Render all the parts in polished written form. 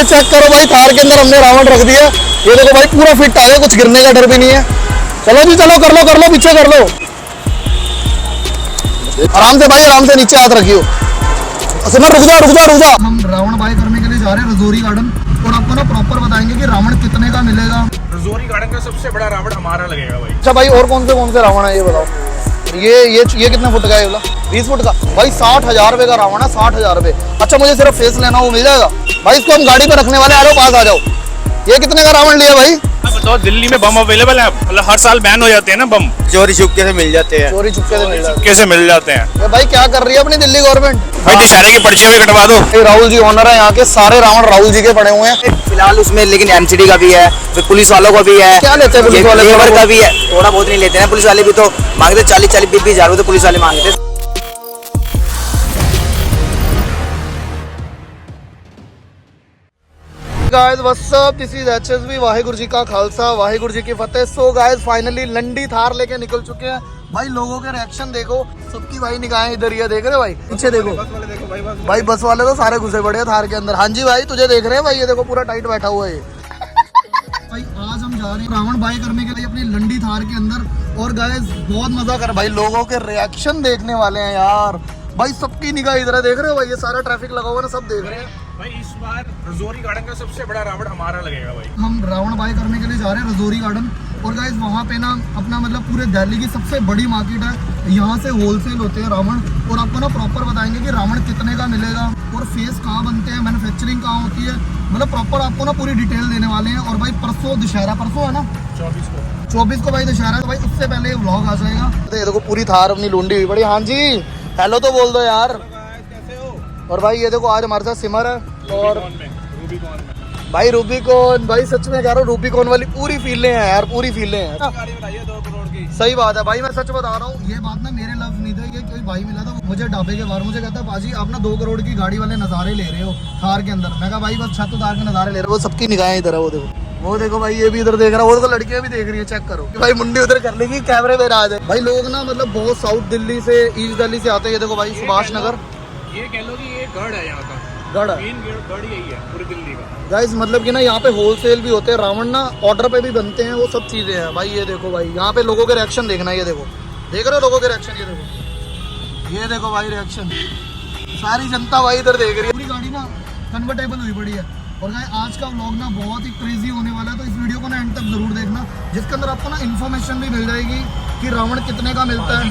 Check करो भाई, थार के अंदर हमने रावण रख दिया। ये देखो भाई पूरा फिट आ गया, कुछ गिरने का डर भी नहीं है। चलो जी चलो, कर लो पीछे कर लो, आराम से भाई, आराम से नीचे हाथ रखियो। सिमर रुक जा। हम रावण बाय करने के लिए जा रहे हैं रजौरी गार्डन, और आपको ना प्रॉपर बताएंगे कि रावण कितने का मिलेगा। रजौरी गार्डन का सबसे बड़ा रावण हमारा लगेगा भाई। अच्छा भाई, और कौन से रावण है ये बताओ। ये कितने फुट का है ये वाला? 20 फुट का भाई, 60,000 रुपए का रावण है, 60,000 रुपए। अच्छा मुझे सिर्फ फेस लेना, वो मिल जाएगा भाई? इसको हम गाड़ी पे रखने वाले, आ जाओ पास आ जाओ। ये कितने का रावण लिया भाई? बताओ, दिल्ली में बम अवेलेबल है? मतलब हर साल बैन हो जाते हैं ना बम, चोरी चुपके से मिल जाते हैं। चोरी चुपके से मिल जाते हैं। कैसे मिल जाते हैं? ये भाई क्या कर रही है अपनी दिल्ली गवर्नमेंट? भाई दशहरे की पर्चियां भी कटवा दो। राहुल जी ओनर है यहाँ के, सारे रावण राहुल जी के पड़े हुए हैं फिलहाल उसमें, लेकिन एमसीडी का भी है, फिर पुलिस वालों का भी है। क्या लेते हैं पुलिस वाले? लेबर का भी है, थोड़ा बहुत नहीं लेते हैं पुलिस वाले भी, तो मांगते 40-20 हजार तो पुलिस वाले मांगते। Guys what's up, this is HSV. Waheguru ji का खालसा, वाहिगुरु जी की फतेह। सो गाइस फाइनली लंडी थार लेके निकल चुके हैं भाई। लोगों के रिएक्शन देखो, सबकी भाई निगाहें इधर ही है, देख रहे हो भाई? पीछे देखो भाई, बस वाले तो सारे घुसे पड़े हैं थार के अंदर। हाँ जी भाई, तुझे देख रहे हैं भाई, ये देखो पूरा टाइट बैठा हुआ है ये भाई। आज हम जा रहे हैं रावण बाय करने के लिए अपनी लंडी थार के अंदर, और गाइस बहुत मजा कर भाई, लोगों के रिएक्शन देखने वाले हैं यार भाई। सबकी निगाह इधर है, देख रहे हो भाई? ये सारा ट्रैफिक लगा हुआ है ना, सब देख रहे हैं भाई। इस बार रजौरी गार्डन का सबसे बड़ा रावण हमारा लगेगा भाई। हम रावण बाय करने के लिए जा रहे हैं रजौरी गार्डन, और गाइस वहाँ पे ना अपना मतलब पूरे दिल्ली की सबसे बड़ी मार्केट है। यहाँ से होलसेल होते हैं रावण, और आपको ना प्रॉपर बताएंगे कि रावण कितने का मिलेगा, और फेस कहाँ बनते हैं, मैन्युफैक्चरिंग कहाँ होती है, मतलब प्रॉपर आपको ना पूरी डिटेल देने वाले हैं। और भाई परसों दशहरा, परसों है ना 24 को भाई दशहरा, तो भाई उससे पहले व्लॉग आ जाएगा। ये देखो पूरी थार अपनी लूंडी हुई पड़ी। हाँ जी हेलो तो बोल दो यार। और भाई ये देखो आज हमारे साथ सिमर है, और भाई रूबीकॉन, भाई सच में कह रहा हूँ रूबीकॉन वाली पूरी फीलें हैं यार, पूरी फीलें हैं। $2 करोड़ की। सही बात है भाई, मैं सच बता रहा हूँ। ये बात ना मेरे लफ्ज नहीं थे, ये कोई भाई मिला था मुझे ढाबे के बाहर, मुझे कहता बाजी आप ना 2 करोड़ की गाड़ी वाले नज़ारे ले रहे हो थार के अंदर। मैं कहा भाई बस छत उतार के नज़ारे ले रहे हो। वो सबकी निगाहें इधर है, वो देखो भाई, ये भी इधर देख रहा है, वो तो लड़कियां भी देख रही है, चेक करो भाई। मुंडी उधर कर लेगी, कैमरे में आ जाए भाई। लोग ना मतलब बहुत साउथ दिल्ली से, ईस्ट दिल्ली से आते हैं। ये देखो भाई सुभाष नगर, ये कह लो कि ये गढ़ है यहाँ का, गढ़ मेन गढ़ यही है पूरी दिल्ली का गाइस। मतलब कि ना यहाँ पे होलसेल भी होते हैं रावण ना, ऑर्डर पे भी बनते हैं, वो सब चीजें हैं भाई। ये देखो भाई, यहाँ पे लोगों के रिएक्शन देखना, ये देखो, देख रहे हो लोगों के रिएक्शन? ये देखो भाई रिएक्शन, सारी जनता भाई इधर देख रही है। पूरी गाड़ी ना कन्वर्टेबल हुई पड़ी है। और गाइस आज का व्लॉग ना बहुत ही क्रेजी होने वाला है, तो इस वीडियो को ना एंड तक जरूर देखना, जिसके अंदर आपको ना इन्फॉर्मेशन भी मिल जाएगी कि रावण कितने का मिलता है।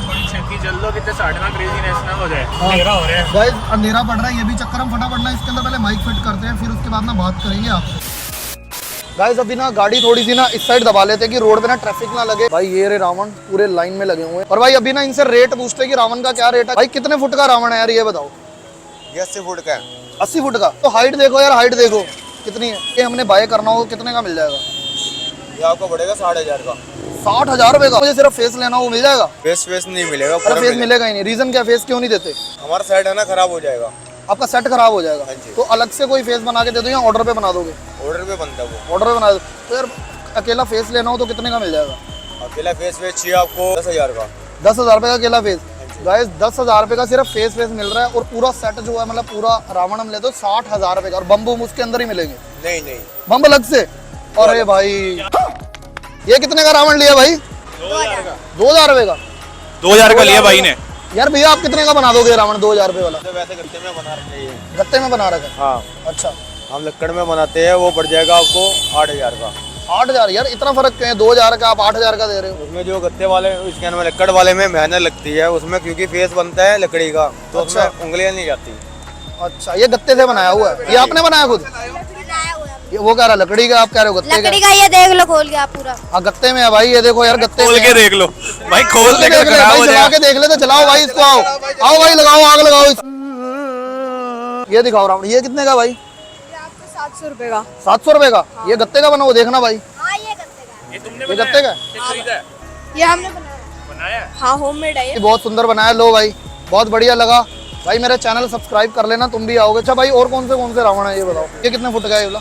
चल दो कितने साढ़े क्रेजीनेस ना हो जाए। हाँ। अंधेरा हो रहा है गाइस, अंधेरा पड़ रहा है, ये भी चक्कर हम फटाफट ना इसके अंदर पहले माइक फिट करते हैं, फिर उसके बाद ना बात करेंगे आपसे। गाइस अभी ना गाड़ी थोड़ी सी ना इस साइड दबा लेते हैं कि रोड पे ना ट्रैफिक ना लगे भाई। ये रे रावण पूरे लाइन में लगे हुए हैं, और भाई अभी ना इनसे रेट पूछते हैं कि रावण का क्या रेट है भाई। कितने फुट का रावण है यार, ये बताओ? ये 80 फुट का है। 80 फुट का? तो हाइट देखो यार, हाइट देखो कितनी है। ये हमने बाय करना हो कितने का मिल जाएगा? ये आपको पड़ेगा 60,000 का। 60,000 रुपए का? मुझे सिर्फ फेस लेना हो मिल जाएगा? फेस नहीं मिलेगा। अरे फेस मिलेगा ही नहीं, रीजन क्या? फेस क्यों नहीं देते? हमारा सेट है ना, खराब हो जाएगा। आपका सेट खराब हो जाएगा? हाँ जी। तो अलग से कोई फेस बना के दे दो या ऑर्डर पे बना दोगे? ऑर्डर पे बनता है वो। ऑर्डर पे बना दो। तो यार अकेला फेस लेना हो तो कितने का मिल जाएगा? अकेला फेस चाहिए आपको 10,000 का। 10,000 रुपए का अकेला फेस? गाइस 10,000 रुपए का सिर्फ फेस मिल रहा है, और पूरा सेट जो है मतलब पूरा रावण हम ले तो 60,000 रुपए का, और बम बम उसके अंदर ही मिलेंगे? नहीं बम अलग से? अरे भाई ये कितने का रावण लिया भाई? 2,000 रुपए का? 2000 का लिया भाई ने। यार भैया आप कितने का बना दोगे रावण 2,000 रुपए वाला? तो वैसे गत्ते में बना रखे हैं। गत्ते में बना रखा है? हाँ। अच्छा, हम लक्कड़ में बनाते हैं, वो पड़ जाएगा आपको 8,000 का। 8,000? यार इतना फर्क क्यों है? 2,000 का आप 8,000 का दे रहे हो? उसमें जो गत्ते वाले, उसके अंदर लक्कड़ वाले में मेहनत लगती है उसमें, क्योंकि फेस बनता है लकड़ी का, तो अच्छा। उसमें उंगलियां नहीं जाती। अच्छा, ये गत्ते से बनाया हुआ है? ये आपने बनाया खुद? ये वो कह रहा लकड़ी का, आप कह रहे हो गत्ते लकड़ी का? ये देख लो खोल के आप पूरा। हाँ गत्ते में है भाई, ये देखो यार गत्ते खोल के देख लो भाई, खोल के के देख ले भाई, जला के देख ले तो जलाओ भाई इसको। आओ आओ भाई, लगाओ आग लगाओ ये दिखाओ रावण, ये कितने का भाई? ये आपको 700 रुपए का। 700 रुपए का? ये गत्ते का बना हुआ देखना भाई, हाँ ये गत्ते का। ये तुमने ये गत्ते का? ये हमने बनाया। हाँ होममेड है ये। बहुत सुंदर बनाया। लो भाई बहुत बढ़िया लगा भाई, मेरा चैनल सब्सक्राइब कर लेना, तुम भी आओगे। अच्छा भाई और कौन से रावण है ये बताओ? ये कितने फुट का है ये वाला?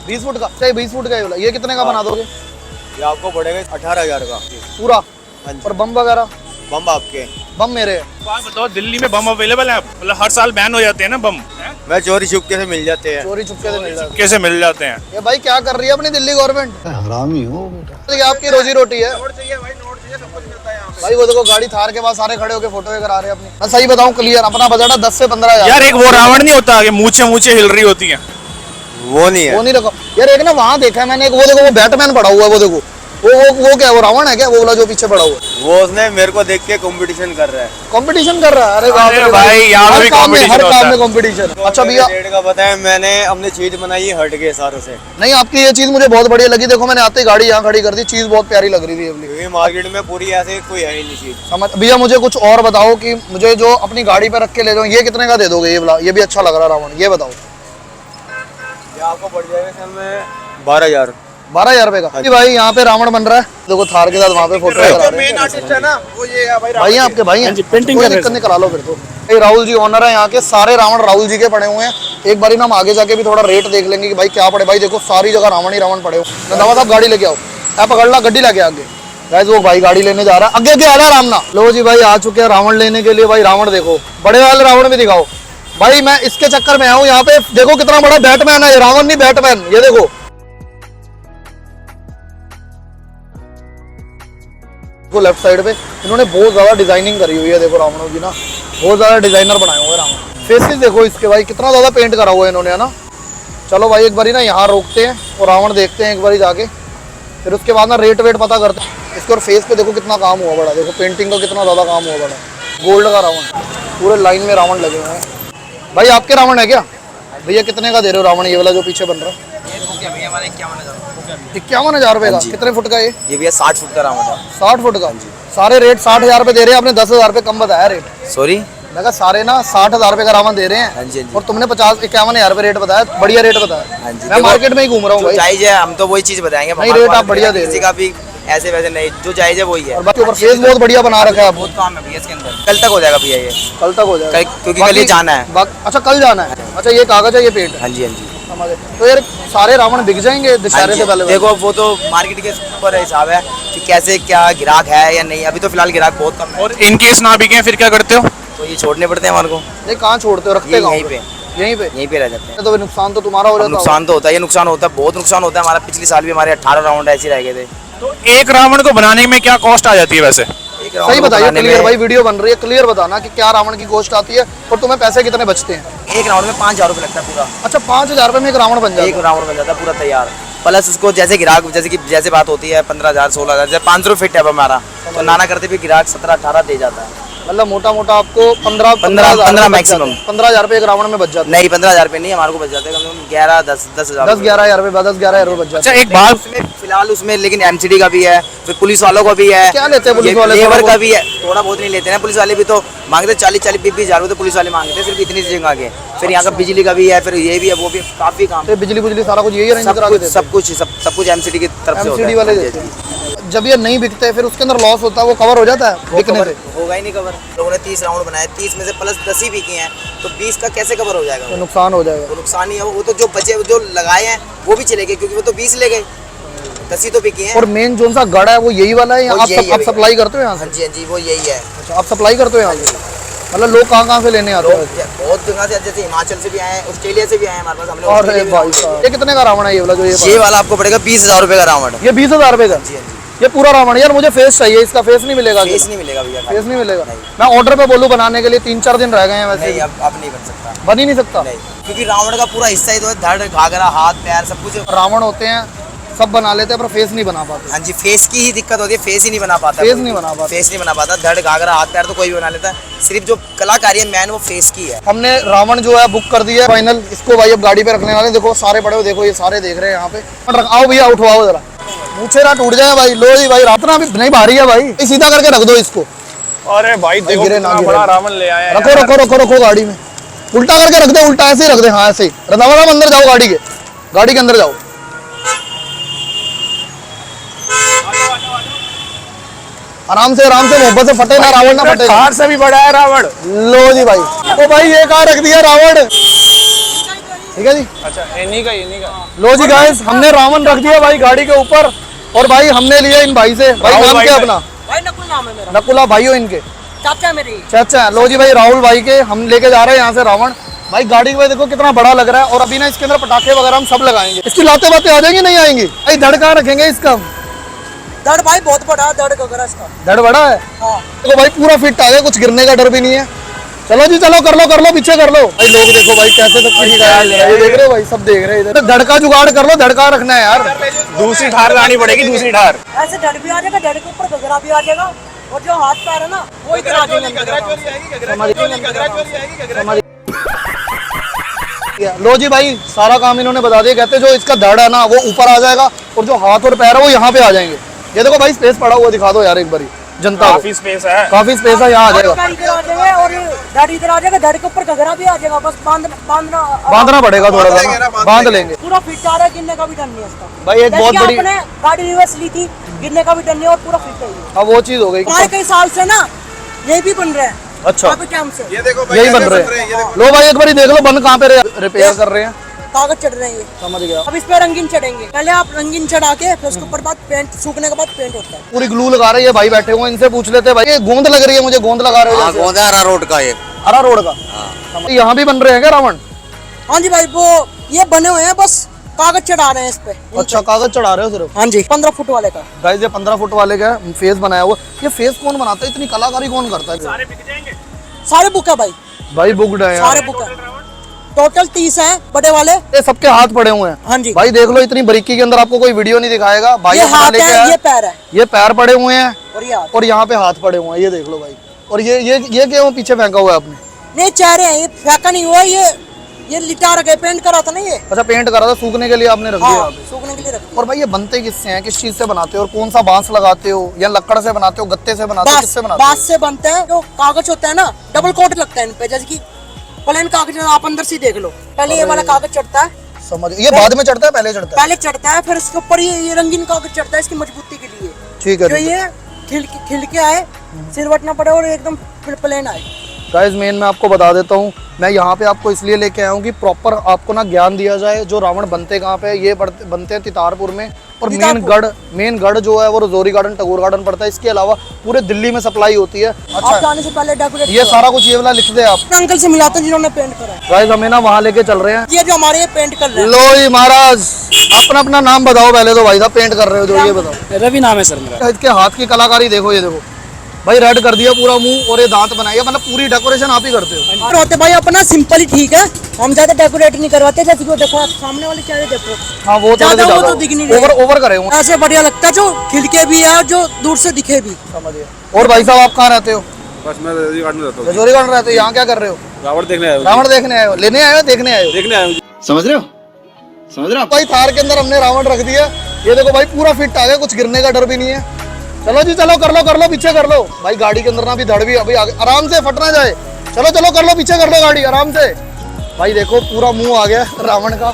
20 फुट का? चाहे 20 फुट का ये वाला, ये कितने का बना दोगे? ये आपको पड़ेगा 18,000 का पूरा? हाँ जी। और बम वगैरह? बम आपके। बम मेरे? बताओ, दिल्ली में बम अवेलेबल है? मतलब हर साल बैन हो जाते हैं ना बम। मैं चोरी छुपके से मिल जाते हैं। चोरी छुपके से मिल जाती कैसे मिल जाते हैं? है। ये भाई क्या कर रही है अपनी दिल्ली गवर्नमेंट? हरामी हो बेटा। ये आपकी रोजी रोटी है भाई। वो देखो गाड़ी थार के पास सारे खड़े होकर फोटो करा रहे हैं अपनी। मैं सही बताऊं क्लियर, अपना बजट है 10 से 15 हजार। यार एक वो रावण नहीं होता कि मूछे हिल रही होती हैं? वो नहीं है। वो नहीं रखो यार। एक ना वहाँ देखा है मैंने, एक वो देखो वो बैटमैन पड़ा हुआ है, वो देखो वो क्या, वो रावण है क्या? वो वाला जो पीछे पड़ा हुआ है, वो उसने मेरे को देख के कंपटीशन कर रहा है। कंपटीशन कर रहा है? अरे बाप रे भाई, यहाँ हर भी काम में, competition हर होता काम है। में कंपटीशन। अच्छा भैया, रेट का पता है, मैंने अपनी चीज बनाई हट के सारों से। नहीं आपकी ये चीज मुझे बहुत बढ़िया लगी। देखो मैंने आते ही गाड़ी यहाँ खड़ी कर दी, चीज बहुत प्यारी लग रही थी अपनी। क्योंकि मार्केट में पूरी ऐसे कोई है ही नहीं चीज। समझ भैया। मुझे कुछ और बताओ कि मुझे जो अपनी गाड़ी पे रख के ले जाऊँ, ये कितने का दे दोगे? ये वाला, ये भी अच्छा लग रहा है रावण, ये बताओ। ये आपको पड़ जाएगा सर में 12,000। 12,000 रुपए का? जी भाई यहाँ पे रावण बन रहा है, देखो थार के साथ वहाँ पे फोटो करा रहे हैं। मेन आर्टिस्ट है ना वो, ये है भाई। भाई आपके भाई हैं, पेंटिंग कोई दिक्कत नहीं, करा लो फिर तो। ये राहुल जी ओनर है यहाँ के, सारे रावण राहुल जी के पड़े हुए हैं। एक बारी ना हम आगे जाके भी थोड़ा रेट देख लेंगे कि भाई क्या पड़े। भाई देखो सारी जगह रावण ही रावण पड़े हुए। रंधावा साहब गाड़ी लेके आओ, आप पकड़ ला गड्डी लेके आगे। गाइस वो भाई गाड़ी लेने जा रहा है, आगे आ रहा है रामना। लो जी भाई आ चुके हैं रावण लेने के लिए। भाई रावण देखो, बड़े वाले रावण भी दिखाओ भाई। मैं इसके चक्कर में आया हूँ यहाँ पे। देखो कितना बड़ा बैटमैन है, रावण नहीं बैटमैन। ये देखो वो लेफ्ट साइड पे इन्होंने बहुत ज्यादा डिजाइनिंग करी हुई है। देखो रावणों की ना बहुत ज्यादा डिजाइनर बनाए हुए हैं रावण। फेसेस देखो इसके भाई, कितना ज्यादा पेंट करा हुआ है इन्होंने, है ना। चलो भाई एक बारी ना यहाँ रोकते हैं और रावण देखते हैं एक बारी जाके, फिर उसके बाद ना रेट वेट पता करते हैं इसके। और फेस पे देखो कितना काम हुआ बड़ा, देखो पेंटिंग का कितना ज्यादा काम हुआ बड़ा। गोल्ड का रावण, पूरे लाइन में रावण लगे हुए हैं। भाई आपके रावण है क्या? भैया कितने का दे रहे हो रावण, ये वाला जो पीछे बन रहा है? 51,000 रुपए का। कितने फुट का ये भैया 60 फुट का रावण है। 60 फुट का। सारे रेट 60,000 रुपए दे रहे हैं, आपने 10,000 रुपए कम बताया रेट। सॉरी, मैं कहा सारे ना 60,000 रुपए का रावण दे रहे हैं और तुमने 51,000 रुपए रेट बताया। बढ़िया रेट बताया। मैं मार्केट में ही घूम रहा हूँ भाई। जायज है, हम तो वही चीज बताएंगे। नहीं रेट आप बढ़िया दे रहे किसी का भी ऐसे वैसे नहीं, जो जायज है वही है। और बाकी ऊपर फेस बहुत बढ़िया बना रखा है। बहुत काम है भैया इसके अंदर। कल तक हो जाएगा भैया ये, कल तक हो जाएगा क्योंकि कल ही जाना है। अच्छा कल जाना है। अच्छा ये कागज है, ये पेट है। हाँ जी, हाँ जी। समझ गए। तो यार सारे रावण बिक जाएंगे दशहरे से पहले? देखो वो तो मार्केट के ऊपर हिसाब है कि कैसे क्या गिराक है या नहीं। अभी तो फिलहाल गिराक बहुत कम है। और इन केस ना बिके फिर क्या करते हो? तो ये छोड़ने पड़ते हैं हमारे को। नहीं कहाँ छोड़ते हो, रखते कहाँ यहीं पे, यहीं पे रह जाते हैं। तो नुकसान तो तुम्हारा हो जाता है। नुकसान तो होता है, ये नुकसान होता है, बहुत नुकसान होता है हमारा। पिछले साल भी हमारे 18 राउंड ऐसे रह गए थे। तो एक रावण को बनाने में क्या कॉस्ट आ जाती है वैसे? सही बताइए क्लियर भाई, वीडियो बन रही है, क्लियर बताना कि क्या रावण की कॉस्ट आती है और तुम्हें पैसे कितने बचते हैं? एक राउंड में 5,000 रुपये लगता है पूरा। अच्छा 5,000 रुपए में एक रावण बन जाता है? एक राउंड बन जाता है पूरा तैयार। प्लस उसको जैसे गिराक, जैसे बात होती है 15,000 16,000, जैसे 500 फिट है हमारा, तो नाना करते भी गिराक 17-18 दे जाता है। मतलब मोटा मोटा आपको 15 मैक्सिमम 15,000 रुपए एक रावण में बच जाता है? नहीं 15,000 रुपये नहीं, हमारे को बच जाते हैं कम से कम 10-11,000 10-11,000 रुपए, 10-11,000 रुपए बच जाते अच्छा एक बात, फिलहाल उसमें लेकिन एमसीडी का भी है, फिर पुलिस वालों का भी है। क्या लेते हैं पुलिस वाले? लेबर का भी है, थोड़ा बहुत नहीं लेते हैं पुलिस वाले भी। तो मांगते 40-20 रुपये तो पुलिस वाले मांगते हैं सिर्फ इतनी जगह के। फिर यहाँ का बिजली का भी है, फिर ये भी है, वो भी काफी काम। है। बिजली सारा कुछ यही अरेंज करा के देते हैं? सब कुछ एमसीडी की तरफ से होता है। एमसीडी वाले देते हैं। जब ये नहीं बिकते फिर उसके अंदर लॉस होता है, वो कवर हो जाता है बिकने से? होगा ही नहीं कवर। लोगों ने 30 राउंड बनाए, 30 में से प्लस 10 ही बिके हैं, तो 20 का कैसे कवर हो जाएगा? तो नुकसान हो जाएगा। वो नुकसान ही है। वो तो जो बचे, जो लगाए हैं वो भी चले गए, क्योंकि वो तो 20 ले गए, 10 ही तो बिके हैं। और मेन जो सा गढ़ है वो यही वाला है? आप सप्लाई करते हो यहाँ से? हाँ जी, हाँ जी, वो यही है। अच्छा आप सप्लाई करते हो यहाँ से? मतलब लोग कहाँ से लेने आते हैं? बहुत जगह से, जैसे हिमाचल से भी आए हैं, ऑस्ट्रेलिया से भी आए हैं हमारे पास। हमने और ऑस्ट्रेलिया भी भाई साहब ये कितने का रावण है ये वाला? जो ये वाला आपको पड़ेगा 20,000 रुपये का रावण। ये 20,000 रुपए का? जी, हाँ जी। ये पूरा रावण? यार मुझे फेस चाहिए, इसका फेस नहीं मिलेगा? फेस नहीं मिलेगा भैया, फेस नहीं मिलेगा। मैं ऑर्डर पे बोलूँ बनाने के लिए 3-4 दिन रह गए हैं वैसे। नहीं अब नहीं बन सकता, बन ही नहीं सकता? नहीं, क्योंकि रावण का पूरा हिस्सा ही तो है, धड़ घाघरा हाथ पैर सब कुछ। रावण होते हैं सब बना लेते हैं पर फेस नहीं बना पाते। हाँ जी, फेस की ही दिक्कत होती है, फेस ही नहीं बना पाता। फेस नहीं बना पाता। फेस नहीं बना पाता। धड़ घाघरा हाथ पैर तो कोई भी बना लेता है, सिर्फ जो कलाकारी है मैन वो फेस की है। हमने रावण जो है बुक कर दिया है फाइनल। इसको भाई अब गाड़ी पे रखने वाले। देखो सारे पड़े हो, देखो ये सारे देख रहे हैं यहाँ पे। आओ भैया उठवाओ जरा, मुझे ना टूट जाए भाई। लो जी भाई, रातना भी नहीं भारी है भाई, सीधा करके रख दो इसको। अरे भाई देखो कितना बड़ा रावण ले आए हैं। रखो रखो रखो रखो गाड़ी में, उल्टा करके रख दे, उल्टा ऐसे ही रख दे। हाँ ऐसे ही। रंधावा साहब अंदर जाओ, गाड़ी के अंदर जाओ। आराम से मोहब्बत से फटे ना, रावण ना फटे। थार से भी बड़ा है रावण। लो जी भाई, ओ भाई ये कहाँ रख दिया रावण? ठीक है जी। अच्छा इन्हीं का। लो जी गाइस, हमने रावण रख दिया भाई गाड़ी के ऊपर। और भाई हमने लिया इन भाई से। भाई नाम क्या अपना? भाई नकुल नाम है मेरा। नकुला भाई हो इनके? चाचा मेरी। अच्छा। लो जी भाई राहुल भाई के हम लेके जा रहे हैं यहाँ से रावण। भाई गाड़ी का देखो कितना बड़ा लग रहा है, और अभी ना इसके अंदर पटाखे वगैरह हम सब लगाएंगे। इसकी लाते बातें आ जाएंगी नहीं आएंगी? भाई धड़ कहाँ रखेंगे इसका? धड़ भाई बहुत बड़ा है, धड़ वगैरह इसका। धड़ बड़ा है। हाँ। देखो भाई पूरा फिट आ गया, कुछ गिरने का डर भी नहीं है। चलो जी चलो, कर लो पीछे कर लो। भाई लोग देखो भाई कैसे सब कुछ ये देख रहे हो भाई, सब देख रहे हैं इधर। धड़ का जुगाड़ कर लो, धड़ का रखना है यार। दूसरी ठार लानी पड़ेगी, दूसरी ठार। ऐसे धड़ भी आ जाएगा, धड़ के ऊपर घगरा भी आ जाएगा, और जो हाथ पैर है ना वो इधर आ जाएंगे। लो जी भाई, सारा काम इन्होंने बता दिया। कहते जो इसका धड़ है ना वो ऊपर आ जाएगा, और जो हाथ और पैर है वो यहाँ पे आ जाएंगे। ये देखो भाई स्पेस पड़ा हुआ, दिखा दो यार एक बारी जनता को। काफी स्पेस है, काफी स्पेस है, यहाँ आ जाएगा। इधर आ जाएगा और धड़ इधर आ जाएगा, धड़ के ऊपर घगरा भी आ जाएगा, बस बांधना पड़ेगा थोड़ा सा, बांध लेंगे। पूरा फिट आ रहा है, गिरने का भी डर नहीं है इसका। भाई एक बहुत बड़ी आपने गाड़ी रिवर्स ली थी, गिरने का भी डर नहीं है, और पूरा फिट है ये। अब वो चीज हो गई। हमारे कई साल से ना ये भी बन रहा है। अच्छा, काफी टाइम से ये देखो यही बन रहे हैं। लो भाई एक बार देख लो बन कहाँ पे रिपेयर कर रहे हैं। कागज चढ़ रहे हैं, समझ गया। अब इस पे रंगीन चढ़ेंगे। पहले आप रंगीन चढ़ा के फिर उसके ऊपर बाद पेंट, सूखने के बाद पेंट होता है। पूरी ग्लू लगा रही है भाई, बैठे हुए इनसे पूछ लेते हैं। भाई ये गोंद लग रही है मुझे, गोंद लगा रहे हो जैसे। गोंदा हरा रोड का ये। हरा रोड का। यहाँ भी बन रहे हैं क्या रावण? हाँ जी भाई, वो ये बने हुए हैं, बस कागज चढ़ा रहे हैं इस पे। अच्छा, कागज चढ़ा रहे हो सिर्फ? हाँ जी, 15 फुट वाले का। गाइस ये 15 फुट वाले का फेस बनाया हुआ। ये फेस कौन बनाता है? इतनी कलाकारी कौन करता है? सारे बिक जाएंगे। सारे बुक है भाई, भाई बुकड है सारे यार। बुक है। टोटल 30 हैं बड़े वाले। ये सबके हाथ पड़े हुए हैं। हाँ जी भाई देख लो, इतनी बारीकी के अंदर आपको कोई वीडियो नहीं दिखाएगा। भाई ये अपना हाथ लेके है, आया। ये पैर है, ये पैर पड़े हुए हैं, और ये हाथ। और यहाँ पे हाथ पड़े हुए हैं। ये देख लो भाई। और ये क्या वो पीछे फेंका हुआ है आपने? नहीं, चेहरे हैं, ये फेंका नहीं हुआ, ये लिटा रखे, पेंट करा था ना ये। अच्छा, पेंट करा था, सूखने के लिए आपने रख दिया यहाँ हाँ, पे। सूखने के लिए रख दिया। और भाई ये बनते किससे हैं? किस चीज से बनाते हो? और कौन सा बांस लगाते हो, या लकड़ से बनाते हो, गत्ते से बनाते हो, किससे बनाते हो? बांस से बनते हैं। जो कागज होता है ना, डबल कोट लगता है इन पे, जैसे कि प्लेन कागज आप अंदर से देख लो। पहले ये वाला कागज चढ़ता है, समझ। ये बाद में चढ़ता है, पहले चढ़ता है? पहले चढ़ता है, फिर इसके ऊपर ये रंगीन कागज चढ़ता है इसकी मजबूती के लिए। ठीक है। जो ये खिल के आए, सिरवट ना पड़े और एकदम प्लेन आए। गाइस मेन मैं आपको बता देता हूँ, मैं यहाँ पे आपको इसलिए लेके आया हूँ कि प्रॉपर आपको ना ज्ञान दिया जाए। जो रावण बनते कहाँ पे? ये बनते हैं तितारपुर में। और मेन गढ़ जो है वो रजौरी गार्डन, टगोर गार्डन पड़ता है। इसके अलावा पूरे दिल्ली में सप्लाई होती है। आप जाने से पहले डेकोरेट ये सारा कुछ ये वाला लिख दे आप। अंकल से मिलाते हैं जिन्होंने पेंट करा है। गाइस हमें ना वहाँ लेके चल रहे हैं। ये जो हमारे ये पेंट कर रहे हैं। लो जी महाराज, अपना नाम बताओ पहले तो। भाई साहब पेंट कर रहे हो जो, ये बताओ। रवि नाम है सर मेरा। इसके हाथ की कलाकारी देखो, ये देखो भाई, रेड कर दिया पूरा मुंह, और ये दांत बनाए। मतलब पूरी डेकोरेशन आप ही करते हो? और होते भाई अपना सिंपल ही ठीक है, हम ज्यादा डेकोरेट नहीं करवाते। जैसे कि वो देखो, आप सामने वाले चेहरे देखो। हाँ, वो ज्यादा वो तो दिख नहीं रहे। ओवर करे हुए। ऐसे बढ़िया लगता है जो खिलके भी है और जो दूर से दिखे भी। समझिए। और भाई साहब आप कहाँ रहते हो? बस मैं रजौरी गार्डन में रहता हूँ। रजौरी गार्डन रहते हो? यहाँ क्या कर रहे हो? रावण देखने आया हूँ। रावण देखने आए हो? लेने आए हो, देखने आए हो? देखने आया हूँ। समझ रहे हो? भाई थार के अंदर हमने रावण रख दिया। ये देखो भाई पूरा फिट आ गया, कुछ गिरने का डर भी नहीं है। चलो जी चलो, कर लो पीछे कर लो। भाई गाड़ी के अंदर ना भी धड़ भी अभी आराम से फट ना जाए। चलो कर लो, पीछे कर लो गाड़ी आराम से। भाई देखो पूरा मुंह आ गया रावण का।